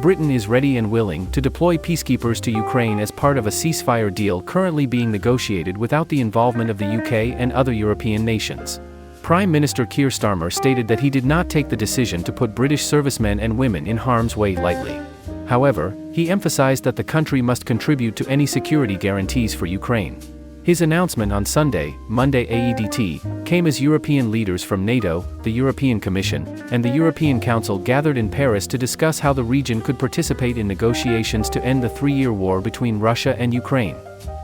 Britain is ready and willing to deploy peacekeepers to Ukraine as part of a ceasefire deal currently being negotiated without the involvement of the UK and other European nations. Prime Minister Keir Starmer stated that he did not take the decision to put British servicemen and women in harm's way lightly. However, he emphasized that the country must contribute to any security guarantees for Ukraine. His announcement on Sunday, Monday AEDT, came as European leaders from NATO, the European Commission, and the European Council gathered in Paris to discuss how the region could participate in negotiations to end the three-year war between Russia and Ukraine.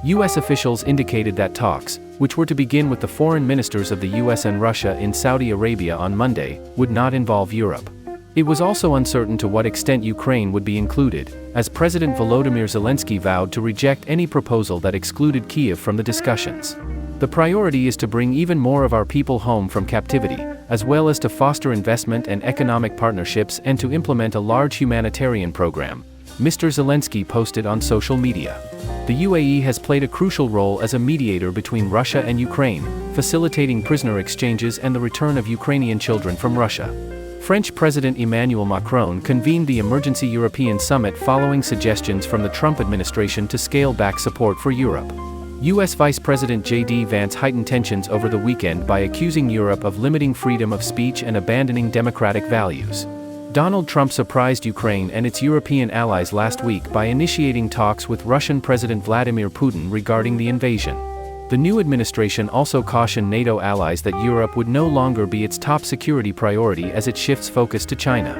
US officials indicated that talks, which were to begin with the foreign ministers of the US and Russia in Saudi Arabia on Monday, would not involve Europe. It was also uncertain to what extent Ukraine would be included, as President Volodymyr Zelensky vowed to reject any proposal that excluded Kyiv from the discussions. The priority is to bring even more of our people home from captivity, as well as to foster investment and economic partnerships and to implement a large humanitarian program, Mr. Zelensky posted on social media. The UAE has played a crucial role as a mediator between Russia and Ukraine, facilitating prisoner exchanges and the return of Ukrainian children from Russia. French President Emmanuel Macron convened the Emergency European Summit following suggestions from the Trump administration to scale back support for Europe. US Vice President J.D. Vance heightened tensions over the weekend by accusing Europe of limiting freedom of speech and abandoning democratic values. Donald Trump surprised Ukraine and its European allies last week by initiating talks with Russian President Vladimir Putin regarding the invasion. The new administration also cautioned NATO allies that Europe would no longer be its top security priority as it shifts focus to China.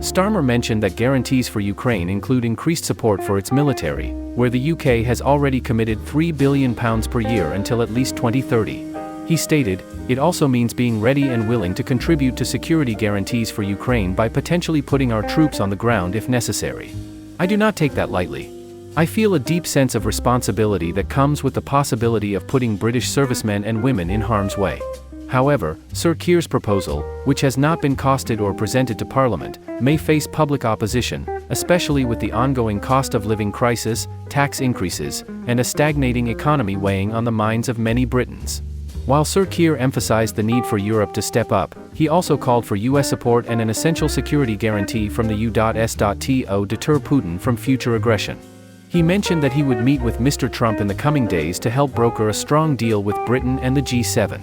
Starmer mentioned that guarantees for Ukraine include increased support for its military, where the UK has already committed £3 billion per year until at least 2030. He stated, "It also means being ready and willing to contribute to security guarantees for Ukraine by potentially putting our troops on the ground if necessary. I do not take that lightly. I feel a deep sense of responsibility that comes with the possibility of putting British servicemen and women in harm's way." However, Sir Keir's proposal, which has not been costed or presented to Parliament, may face public opposition, especially with the ongoing cost of living crisis, tax increases, and a stagnating economy weighing on the minds of many Britons. While Sir Keir emphasized the need for Europe to step up, he also called for US support and an essential security guarantee from the U.S.to deter Putin from future aggression. He mentioned that he would meet with Mr. Trump in the coming days to help broker a strong deal with Britain and the G7.